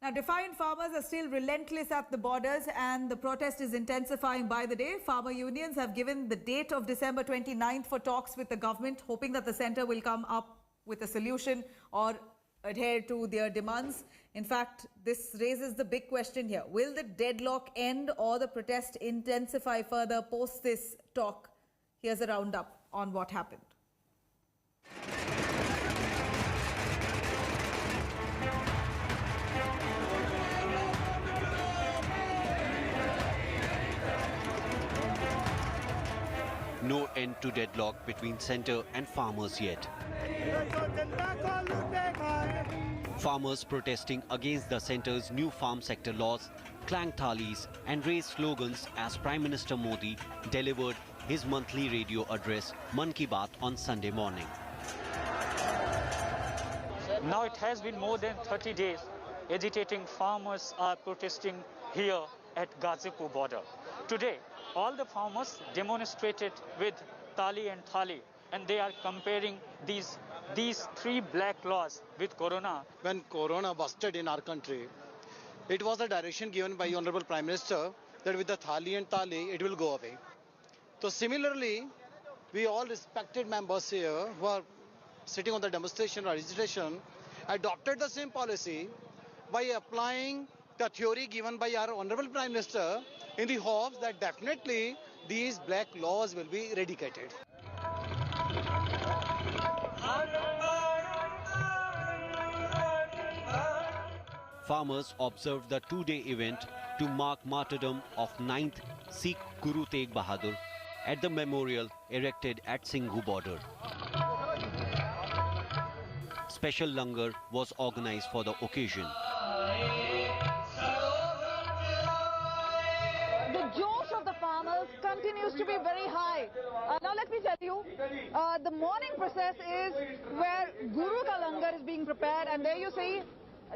Now, defiant farmers are still relentless at the borders and the protest is intensifying by the day. Farmer unions have given the date of December 29th for talks with the government, hoping that the centre will come up with a solution or adhere to their demands. In fact, this raises the big question here. Will the deadlock end or the protest intensify further post this talk? Here's a roundup on what happened. No end to deadlock between centre and farmers yet. Farmers protesting against the centre's new farm sector laws, clang thalis and raised slogans as Prime Minister Modi delivered his monthly radio address Mann Ki Baat on Sunday morning. Now it has been more than 30 days. Agitating farmers are protesting here at Ghazipur border. Today, all the farmers demonstrated with Tali and Thali, and they are comparing these three black laws with Corona. When Corona busted in our country, it was a direction given by Honorable Prime Minister that with the Thali and Tali, it will go away. So similarly, we all respected members here who are sitting on the demonstration or agitation adopted the same policy by applying the theory given by our Honorable Prime Minister in the hopes that definitely these black laws will be eradicated. Farmers observed the two-day event to mark martyrdom of 9th Sikh Guru Tegh Bahadur at the memorial erected at Singhu border. Special langar was organized for the occasion. The josh of the farmers continues to be very high. Now let me tell you, the morning process is where Guru Ka Langar is being prepared, and there you see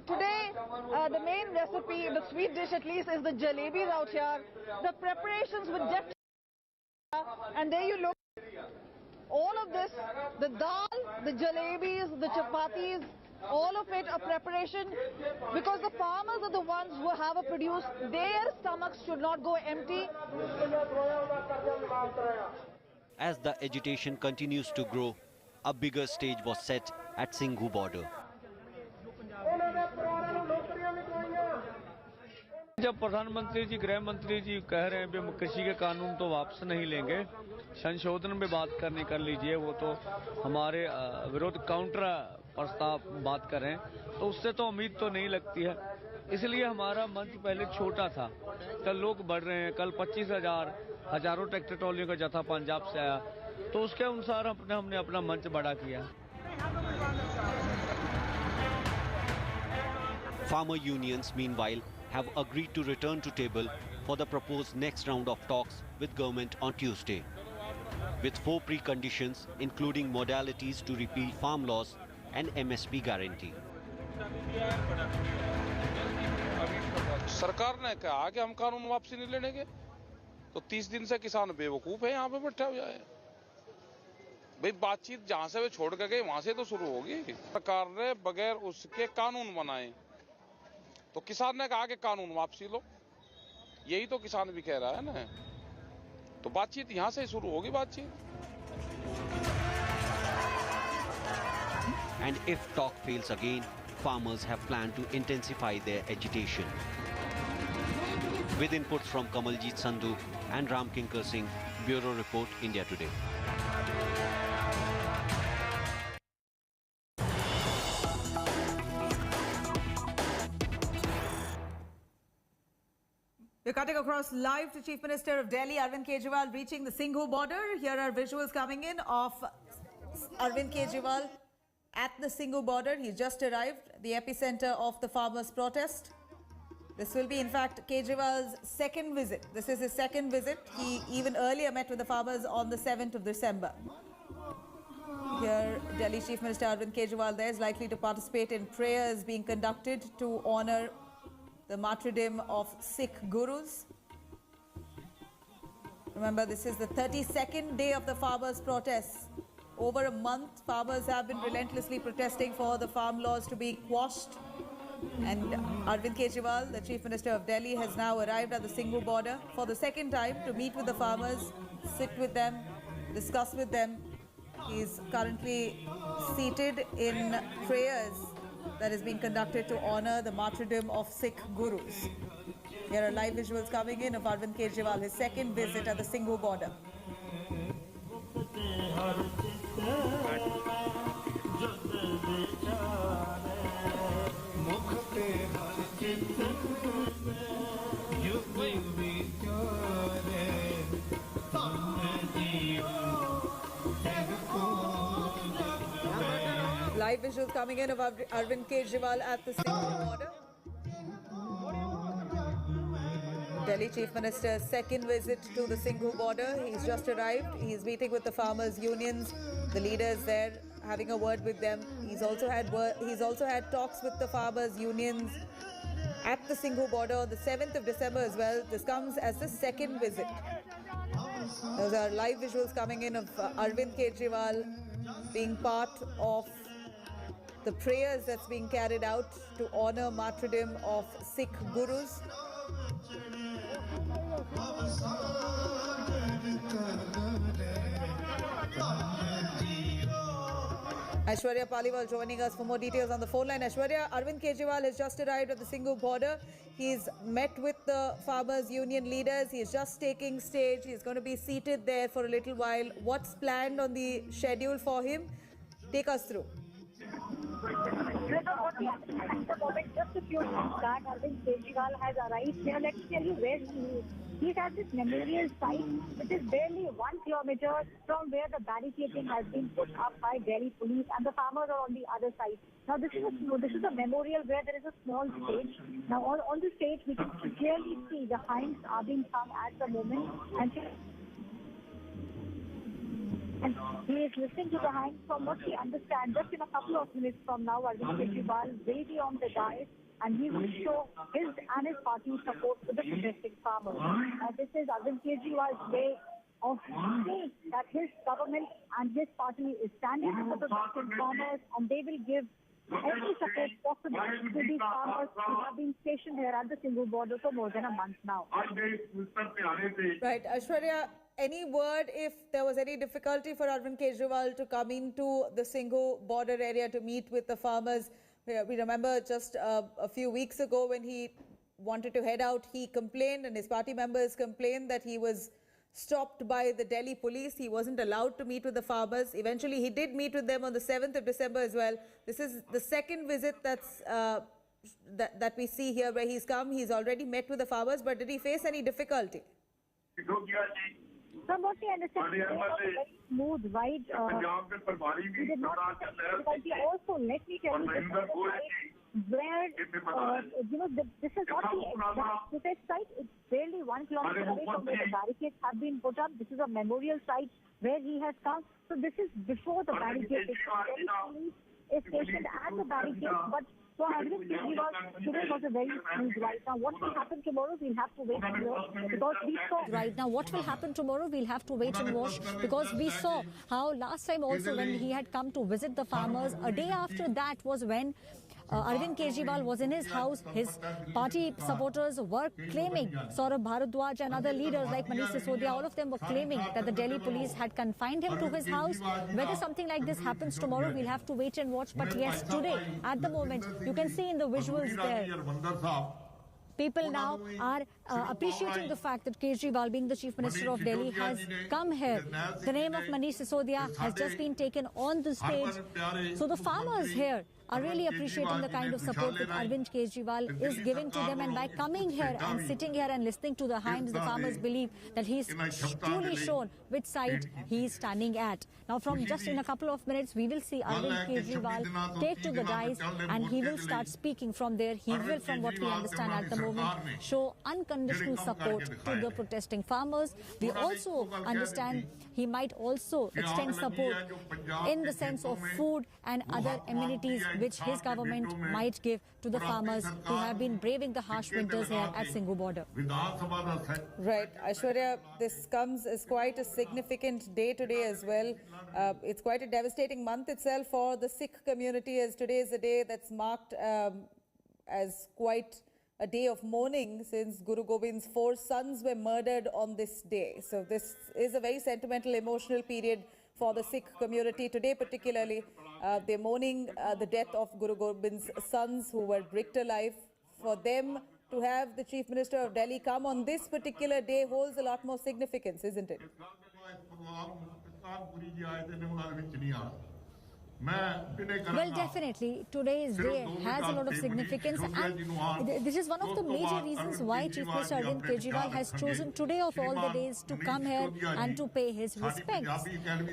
today the main recipe, the sweet dish at least, is the jalebis out here. The preparations with deft, and there you look, all of this, the dal, the jalebis, the chapatis, all of it a preparation, because the farmers are the ones who have a produce. Their stomachs should not go empty. As the agitation continues to grow, a bigger stage was set at Singhu border. जब प्रधानमंत्री जी, गृह मंत्री जी कह रहे हैं कि कृषि के कानून तो वापस नहीं लेंगे, संशोधन में बात करनी कर लीजिए, वो तो हमारे विरोध काउंटर प्रस्ताव बात करें, तो उससे तो उम्मीद तो नहीं लगती है। इसलिए हमारा मंच पहले छोटा था, कल लोग बढ़ रहे हैं, कल 25,000 हजारों ट्रैक्टर ट्रॉलियों का जत्था पंजाब से आया, तो उसके अनुसार हमने अपना मंच बड़ा किया। Farmer unions, meanwhile, have agreed to return to table for the proposed next round of talks with government on Tuesday, with 4 preconditions, including modalities to repeal farm laws and MSP guarantee. सरकार ने कहा कि हम कानून वापसी नहीं लेने के, तो 30 दिन से किसान बेवकूफ है, यहाँ पे बैठा हुआ है। भाई बातचीत जहाँ से वे छोड़ के गए वहां से तो शुरू होगी। सरकार ने बगैर उसके कानून बनाए, तो किसान ने कहा कि कानून वापसी लो, यही तो किसान भी कह रहा है ना, तो बातचीत यहाँ से शुरू होगी बातचीत। And if talk fails again, farmers have planned to intensify their agitation. With inputs from Kamaljeet Sandhu and Ram Kinkar Singh, Bureau Report, India Today. We're cutting across live to Chief Minister of Delhi, Arvind Kejriwal, reaching the Singhu border. Here are visuals coming in of Arvind Kejriwal at the Singhu border. He's just arrived, the epicenter of the farmers' protest. This will be, in fact, Kejriwal's second visit. This is his second visit. He even earlier met with the farmers on the 7th of December. Here, Delhi Chief Minister Arvind Kejriwal there is likely to participate in prayers being conducted to honor the martyrdom of Sikh Gurus. Remember, this is the 32nd day of the farmers' protests. Over a month, farmers have been relentlessly protesting for the farm laws to be quashed. And Arvind Kejriwal, the Chief Minister of Delhi, has now arrived at the Singhu border for the second time to meet with the farmers, sit with them, discuss with them. He is currently seated in prayers that is being conducted to honor the martyrdom of Sikh gurus. Here are live visuals coming in of Arvind Kejriwal, his second visit at the Singhu border. Live visuals coming in of Arvind Kejriwal at the Singhu border. Delhi Chief Minister's second visit to the Singhu border. He's just arrived. He's meeting with the farmers' unions, the leaders there, having a word with them. He's also had talks with the farmers' unions at the Singhu border on the 7th of December as well. This comes as the second visit. Those are live visuals coming in of Arvind Kejriwal being part of the prayers that's being carried out to honor martyrdom of Sikh gurus. Aishwarya Paliwal joining us for more details on the phone line. Aishwarya, Arvind Kejriwal has just arrived at the Singhu border. He's met with the farmers' union leaders. He's just taking stage. He's going to be seated there for a little while. What's planned on the schedule for him? Take us through. Just a few months back, Arvind Kejriwal has arrived here. Let me tell you where he is. He's at this memorial site, which is barely 1 kilometer from where the barricading has been put up by Delhi police, and the farmers are on the other side. Now, this is a memorial where there is a small stage. Now, on the stage, we can clearly see the hymns are being sung at the moment, and he is listening to the hymns. From what we understand, just in a couple of minutes from now, Arvind Kejriwal will be on the dais, and he will show his and his party's support to the protesting farmers. This is Arvind Kejriwal's way of saying that his government and his party is standing for the protesting farmers, and they will give every support possible to these farmers who have been stationed here at the Singhu border for more than a month now. Right, Aishwarya, any word if there was any difficulty for Arvind Kejriwal to come into the Singhu border area to meet with the farmers? We remember just a few weeks ago when he wanted to head out, he complained and his party members complained that he was stopped by the Delhi police. He wasn't allowed to meet with the farmers. Eventually, he did meet with them on the 7th of December as well. This is the second visit that we see here where he's come. He's already met with the farmers, but did he face any difficulty? From what we understand, it was a very smooth ride. We did not face difficulty. Also, let me tell you, this is a site where, this is not the exact protest site. It's barely 1 kilometer away from where the barricades have been put up. This is a memorial site where he has come. So this is before the barricades. The police is stationed at the barricades, but for Arvind Kejriwal, today was a very smooth ride. Now, what will happen tomorrow, we'll have to wait and watch, because we saw... Right, now what will happen tomorrow, we'll have to wait and watch, because we saw how last time also when he had come to visit the farmers, a day after that was when Arvind Kejriwal was in his house. His party supporters were claiming, Saurabh Bharadwaj and other leaders like Manish Sisodia, all of them were claiming that the Delhi police had confined him to his house. Whether something like this happens tomorrow, we'll have to wait and watch. But yes, today, at the moment, you can see in the visuals there, people now are appreciating the fact that Kejriwal, being the Chief Minister of Delhi, has come here. The name of Manish Sisodia has just been taken on the stage. So the farmers here are really appreciating the kind of support that Arvind Kejriwal is giving to them. And by coming here and sitting here and listening to the hymns, the farmers believe that he's truly shown which side he's standing at. Now, from just in a couple of minutes, we will see Arvind Kejriwal take to the dais and he will start speaking from there. He will, from what we understand at the moment, show unconditional support to the protesting farmers. We also understand he might also extend support in the sense of food and other amenities which his government might give to the farmers who have been braving the harsh winters here at Singhu border. Right, Aishwarya, this comes as quite a significant day today as well. It's quite a devastating month itself for the Sikh community, as today is the day that's marked as quite a day of mourning since Guru Govind's 4 sons were murdered on this day. So this is a very sentimental, emotional period for the Sikh community today, particularly. They're mourning the death of Guru Govind's sons who were bricked alive. For them to have the Chief Minister of Delhi come on this particular day holds a lot more significance, isn't it? Well, definitely, today's day has a lot of significance, and this is one of the major reasons why Chief Minister Arvind Kejriwal has chosen today of all the days to come here and to pay his respects.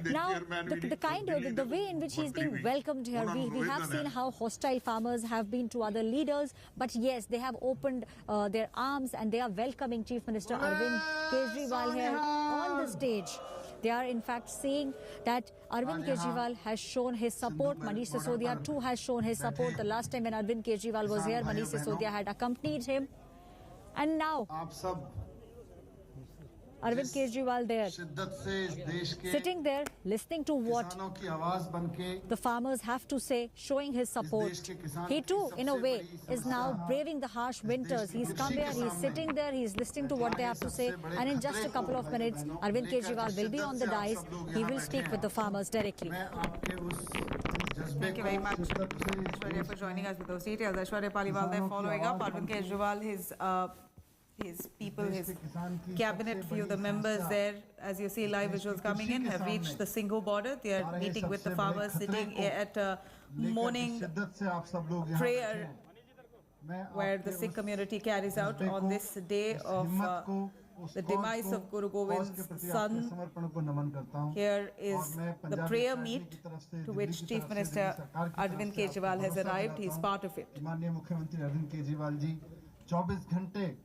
Now, the way in which he's being welcomed here, we have seen how hostile farmers have been to other leaders, but yes, they have opened their arms and they are welcoming Chief Minister Arvind Kejriwal here on the stage. They are in fact saying that Arvind Kejriwal has shown his support. Manish Sisodia too has shown his support. The last time when Arvind Kejriwal was here, Manish Sisodia had accompanied him. And now, Arvind Kejriwal there, sitting there, listening to what the farmers have to say, showing his support. He too, in a way, is now braving the harsh winters. He's come here, he's sitting there, he's listening to what they have to say. And in just a couple of minutes, Arvind Kejriwal will be on the dais. He will speak with the farmers directly. Thank you very much, Aishwarya, for joining us with those details. Aishwarya Paliwal there following up. Arvind Kejriwal, his people, his cabinet, few of the members there, as you see live visuals coming in, have reached the Singhu border. They are meeting with the farmers, sitting at a morning prayer where the Sikh community carries out on this day of the demise of Guru Govind's son. Here is the prayer meet to which Chief Minister Arvind Kejriwal has arrived. He is part of it. 24 घंटे